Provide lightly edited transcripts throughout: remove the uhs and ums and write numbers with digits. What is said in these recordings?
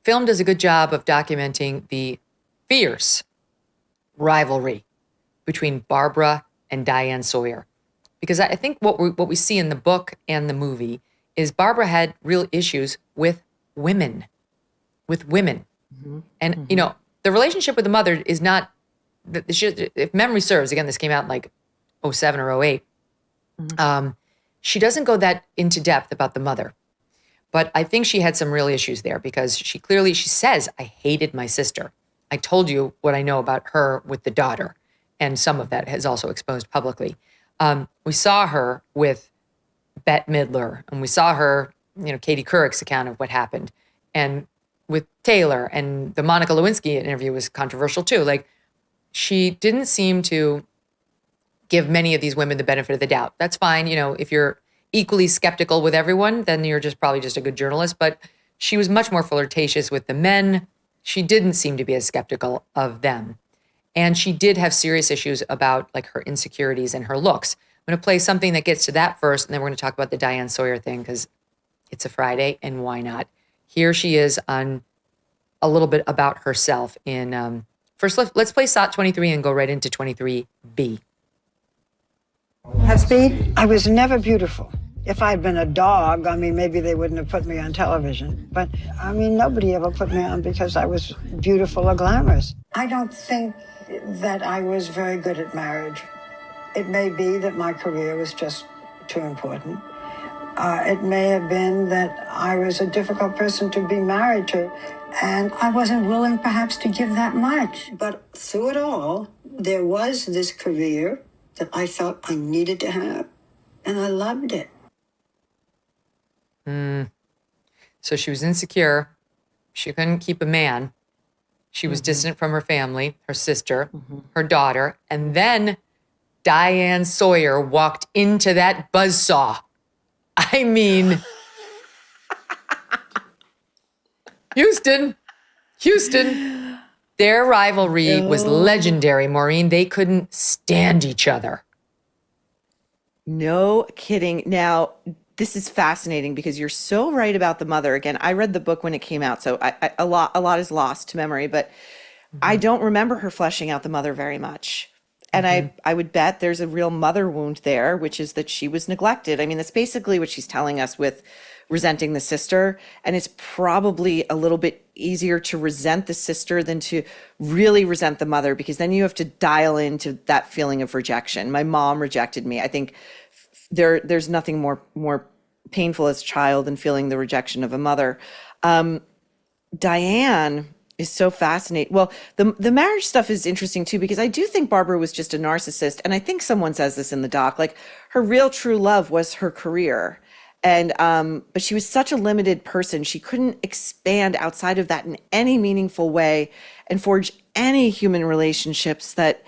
film does a good job of documenting the fierce rivalry between Barbara and Diane Sawyer. Because I think what we see in the book and the movie is Barbara had real issues with women. Mm-hmm. And, mm-hmm. The relationship with the mother is not, if memory serves, again, this came out in like 07 or 08. Mm-hmm. She doesn't go that into depth about the mother. But I think she had some real issues there because she says, I hated my sister. I told you what I know about her with the daughter. And some of that has also exposed publicly. We saw her with Bette Midler, and we saw her, Katie Couric's account of what happened, and with Taylor, and the Monica Lewinsky interview was controversial too. Like, she didn't seem to give many of these women the benefit of the doubt. That's fine. If you're equally skeptical with everyone, then you're probably just a good journalist. But she was much more flirtatious with the men. She didn't seem to be as skeptical of them. And she did have serious issues about like her insecurities and her looks. I'm going to play something that gets to that first, and then we're going to talk about the Diane Sawyer thing because it's a Friday, and why not? Here she is on a little bit about herself in, first let's play SOT 23 and go right into 23B. Have speed? I was never beautiful. If I'd been a dog, maybe they wouldn't have put me on television. But, nobody ever put me on because I was beautiful or glamorous. I don't think that I was very good at marriage. It may be that my career was just too important. It may have been that I was a difficult person to be married to, and I wasn't willing perhaps to give that much. But through it all, there was this career that I felt I needed to have, and I loved it. So she was insecure. She couldn't keep a man. She was distant from her family, her sister, her daughter. And then Diane Sawyer walked into that buzzsaw. Houston. Their rivalry was legendary, Maureen. They couldn't stand each other. No kidding. Now, this is fascinating because you're so right about the mother. Again, I read the book when it came out, so a lot is lost to memory, but I don't remember her fleshing out the mother very much. And I would bet there's a real mother wound there, which is that she was neglected. That's basically what she's telling us with resenting the sister. And it's probably a little bit easier to resent the sister than to really resent the mother, because then you have to dial into that feeling of rejection. My mom rejected me. I think there's nothing more painful as a child than feeling the rejection of a mother. Diane is so fascinating. Well, the marriage stuff is interesting too, because I do think Barbara was just a narcissist. And I think someone says this in the doc, like her real true love was her career. And, but she was such a limited person. She couldn't expand outside of that in any meaningful way and forge any human relationships that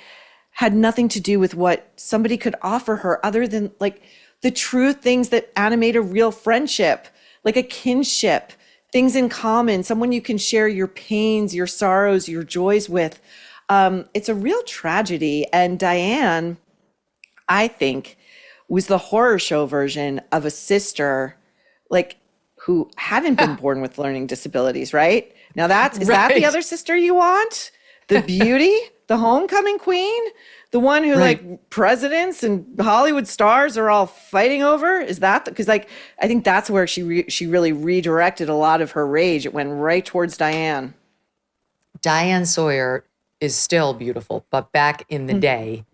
had nothing to do with what somebody could offer her other than like the true things that animate a real friendship, like a kinship, things in common, someone you can share your pains, your sorrows, your joys with. It's a real tragedy. And Diane, I think, was the horror show version of a sister, like, who hadn't been born with learning disabilities, right? Now is that the other sister you want? The beauty, the homecoming queen, the one who like presidents and Hollywood stars are all fighting over? Is that, because like, I think that's where she really redirected a lot of her rage. It went right towards Diane. Diane Sawyer is still beautiful, but back in the day,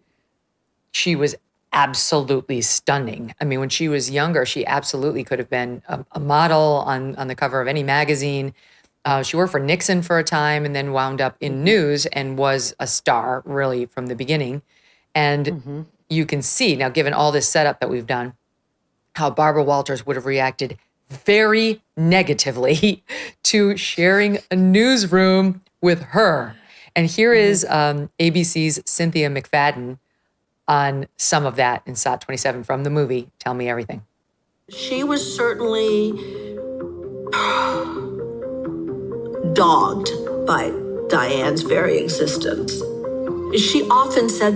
she was absolutely stunning. When she was younger, she absolutely could have been a model on the cover of any magazine. She worked for Nixon for a time and then wound up in news and was a star really from the beginning. And you can see now, given all this setup that we've done, how Barbara Walters would have reacted very negatively to sharing a newsroom with her. And here is ABC's Cynthia McFadden on some of that in SOT 27 from the movie Tell Me Everything. She was certainly dogged by Diane's very existence. She often said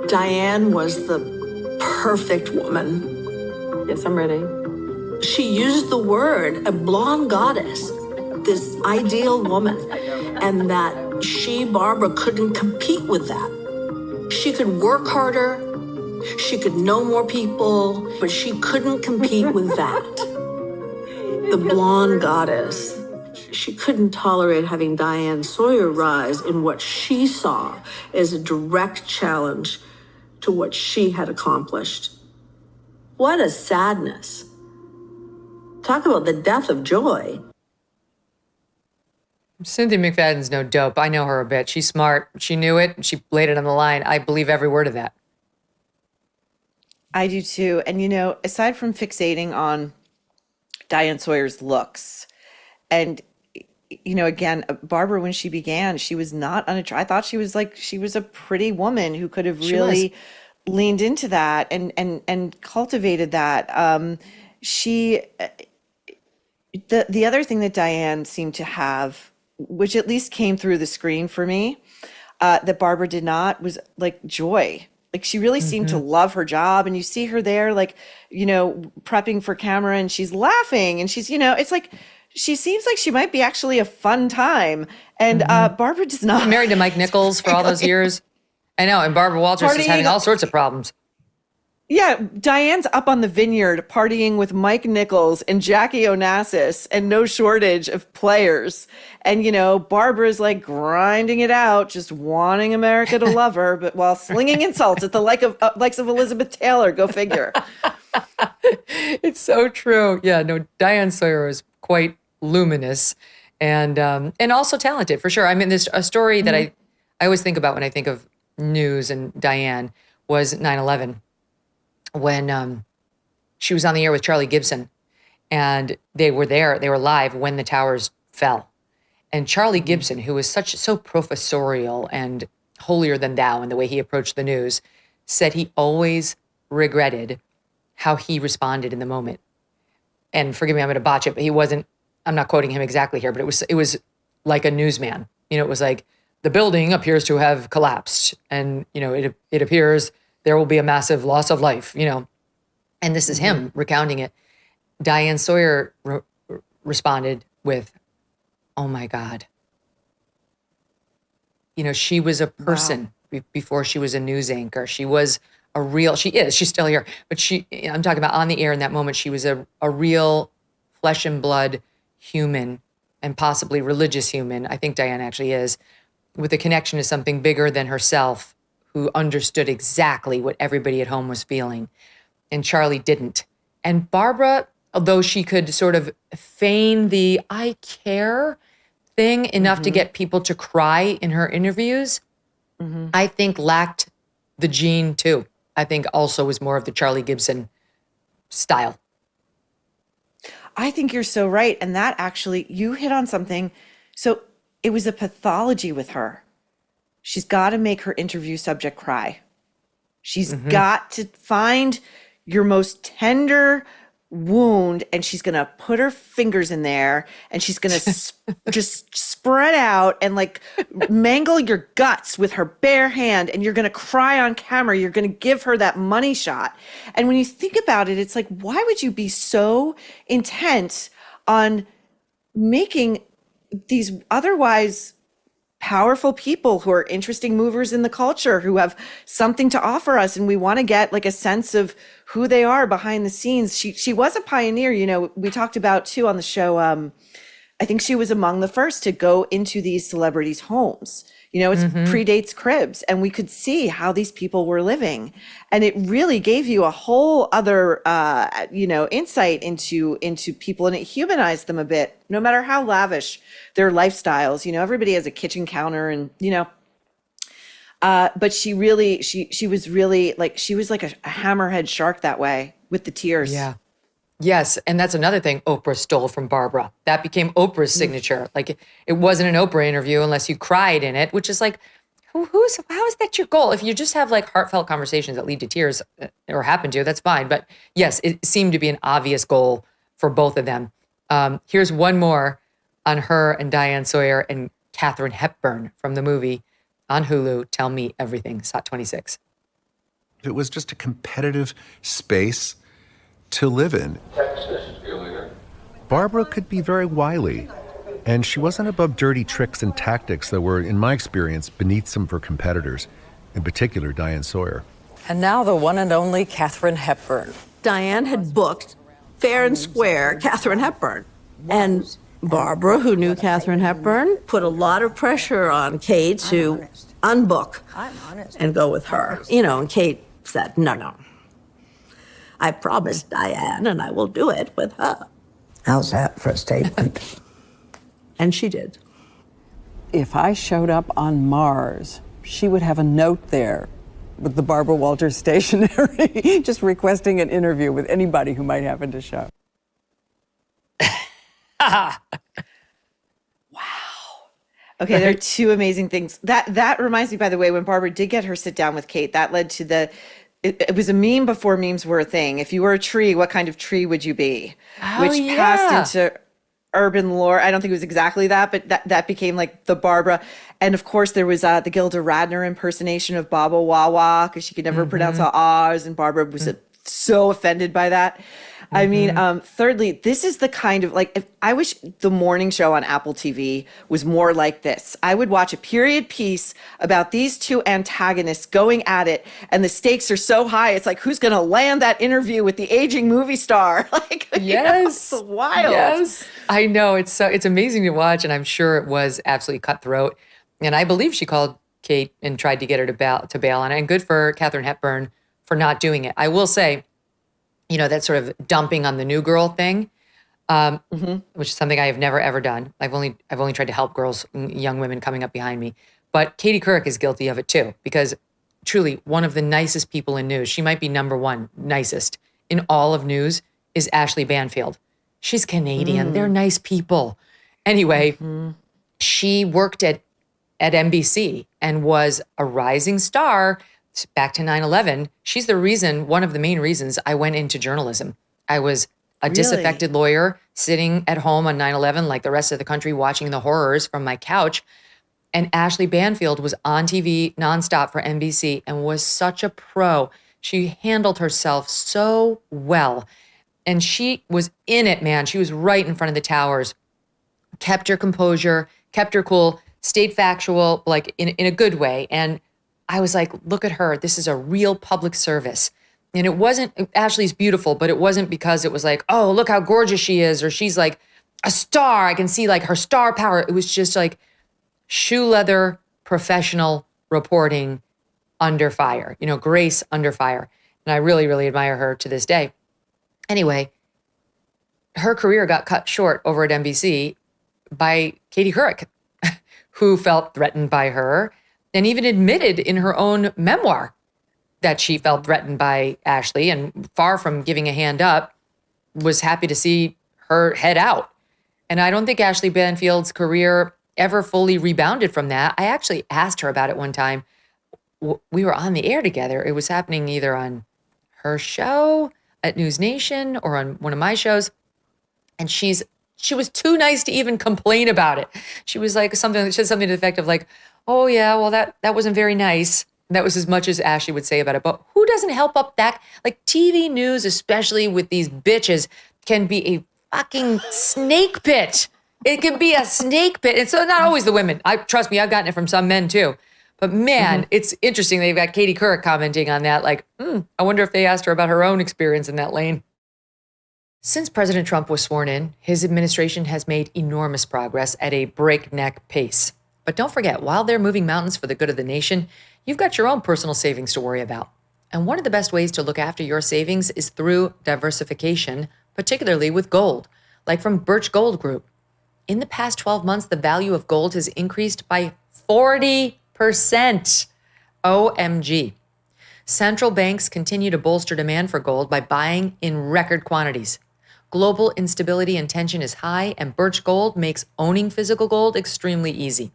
Diane was the perfect woman. Yes, I'm ready. She used the word a blonde goddess. this ideal woman, and that she, Barbara, couldn't compete with that. She could work harder, she could know more people, but she couldn't compete with that. The blonde goddess. She couldn't tolerate having Diane Sawyer rise in what she saw as a direct challenge to what she had accomplished. What a sadness. Talk about the death of joy. Cynthia McFadden's no dope. I know her a bit. She's smart. She knew it, and she laid it on the line. I believe every word of that. I do too. And, aside from fixating on Diane Sawyer's looks, and, again, Barbara, when she began, she was not unattractive. I thought she was a pretty woman who could have really leaned into that and cultivated that. The other thing that Diane seemed to have, which at least came through the screen for me, that Barbara did not, was like joy. Like she really seemed to love her job, and you see her there, prepping for camera, and she's laughing, and she's, it's like, she seems like she might be actually a fun time. And Barbara does not. Married to Mike Nichols for all those years. I know, and Barbara Walters is having all sorts of problems. Yeah, Diane's up on the vineyard partying with Mike Nichols and Jackie Onassis and no shortage of players. And, Barbara's like grinding it out, just wanting America to love her, but while slinging insults at the likes of Elizabeth Taylor. Go figure. It's so true. Yeah, no, Diane Sawyer is quite luminous and also talented for sure. I mean, there's a story that I always think about when I think of news and Diane was 9/11. When she was on the air with Charlie Gibson, and they were live when the towers fell. And Charlie Gibson, who was so professorial and holier than thou in the way he approached the news, said he always regretted how he responded in the moment. And forgive me, I'm going to botch it, but I'm not quoting him exactly here, but it was like a newsman. It was like, the building appears to have collapsed, and, it appears there will be a massive loss of life, and this is him recounting it. Diane Sawyer responded with, oh my God. She was a person before she was a news anchor. She was she's still here, but I'm talking about on the air in that moment, she was a real flesh and blood human, and possibly religious human. I think Diane actually is, with a connection to something bigger than herself, who understood exactly what everybody at home was feeling. And Charlie didn't. And Barbara, although she could sort of feign the I care thing enough to get people to cry in her interviews, I think lacked the gene too. I think also was more of the Charlie Gibson style. I think you're so right. And that actually, you hit on something. So it was a pathology with her. She's got to make her interview subject cry. She's got to find your most tender wound, and she's going to put her fingers in there, and she's going to just spread out and mangle your guts with her bare hand, and you're going to cry on camera. You're going to give her that money shot. And when you think about it, it's like, why would you be so intent on making these otherwise powerful people who are interesting movers in the culture, who have something to offer us, and we want to get a sense of who they are behind the scenes? She was a pioneer. We talked about too on the show. I think she was among the first to go into these celebrities' homes. It predates Cribs, and we could see how these people were living, and it really gave you a whole other insight into people, and it humanized them a bit, no matter how lavish their lifestyles. Everybody has a kitchen counter, and but she was really she was like a hammerhead shark that way, with the tears. Yeah. Yes, and that's another thing Oprah stole from Barbara. That became Oprah's signature. It wasn't an Oprah interview unless you cried in it, which is like, how is that your goal? If you just have heartfelt conversations that lead to tears, or happen to, that's fine. But yes, it seemed to be an obvious goal for both of them. Here's one more on her and Diane Sawyer and Katharine Hepburn from the movie on Hulu, Tell Me Everything, SOT 26. It was just a competitive space to live in. Barbara could be very wily, And she wasn't above dirty tricks and tactics that were, in my experience, beneath some of her competitors, in particular Diane Sawyer. And now the one and only Katharine Hepburn. Diane had booked fair and square Katharine Hepburn. And Barbara, who knew Katharine Hepburn, put a lot of pressure on Kate to unbook and go with her. And Kate said, no. I promised Diane, and I will do it with her. How's that for a statement? And she did. If I showed up on Mars, she would have a note there with the Barbara Walters stationery, just requesting an interview with anybody who might happen to show. Wow. Okay, there are two amazing things. That reminds me, by the way, when Barbara did get her sit down with Kate, that led to it was a meme before memes were a thing. If you were a tree, what kind of tree would you be? Which passed into urban lore. I don't think it was exactly that, but that became like the Barbara. And of course, there was the Gilda Radner impersonation of Baba Wawa, because she could never pronounce her R's, and Barbara was so offended by that. I mean, thirdly, this is the kind of, I wish the morning show on Apple TV was more like this. I would watch a period piece about these two antagonists going at it, and the stakes are so high. It's like, who's going to land that interview with the aging movie star? Yes. It's wild. Yes. I know. It's amazing to watch, and I'm sure it was absolutely cutthroat. And I believe she called Kate and tried to get her to bail on it. And good for Katharine Hepburn for not doing it. I will say, that sort of dumping on the new girl thing, which is something I have never, ever done. I've only tried to help girls, young women coming up behind me. But Katie Couric is guilty of it too, because truly one of the nicest people in news, she might be number one nicest in all of news, is Ashley Banfield. She's Canadian. They're nice people. Anyway, she worked at NBC and was a rising star back to 9/11. She's one of the main reasons I went into journalism. I was a disaffected lawyer sitting at home on 9/11 like the rest of the country, watching the horrors from my couch. And Ashley Banfield was on TV nonstop for NBC and was such a pro. She handled herself so well. And she was in it, man. She was right in front of the towers, kept her composure, kept her cool, stayed factual, in a good way. And I was like, look at her. This is a real public service. And it wasn't, Ashley's beautiful, but it wasn't because it was like, oh, look how gorgeous she is, or she's like a star. I can see her star power. It was just like shoe leather, professional reporting under fire, grace under fire. And I really, really admire her to this day. Anyway, her career got cut short over at NBC by Katie Couric, who felt threatened by her and even admitted in her own memoir that she felt threatened by Ashley, and far from giving a hand up, was happy to see her head out. And I don't think Ashley Banfield's career ever fully rebounded from that. I actually asked her about it one time. We were on the air together. It was happening either on her show at News Nation or on one of my shows. And she was too nice to even complain about it. She was like she said something to the effect of oh yeah, well that wasn't very nice. And that was as much as Ashley would say about it. But who doesn't help up that? TV news, especially with these bitches, can be a fucking snake pit. It can be a snake pit. And so not always the women. Trust me, I've gotten it from some men too. But man, it's interesting. They've got Katie Couric commenting on that. I wonder if they asked her about her own experience in that lane. Since President Trump was sworn in, his administration has made enormous progress at a breakneck pace. But don't forget, while they're moving mountains for the good of the nation, you've got your own personal savings to worry about. And one of the best ways to look after your savings is through diversification, particularly with gold, like from Birch Gold Group. In the past 12 months, the value of gold has increased by 40%. OMG. Central banks continue to bolster demand for gold by buying in record quantities. Global instability and tension is high, and Birch Gold makes owning physical gold extremely easy.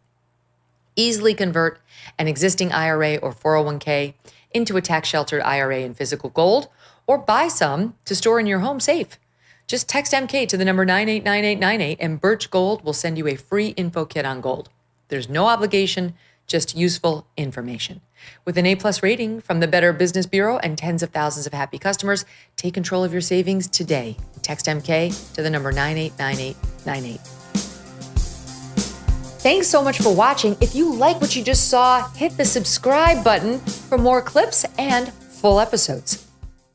Easily convert an existing IRA or 401k into a tax-sheltered IRA in physical gold, or buy some to store in your home safe. Just text MK to the number 989898 and Birch Gold will send you a free info kit on gold. There's no obligation, just useful information. With an A+ rating from the Better Business Bureau and tens of thousands of happy customers, take control of your savings today. Text MK to the number 989898. Thanks so much for watching. If you like what you just saw, hit the subscribe button for more clips and full episodes.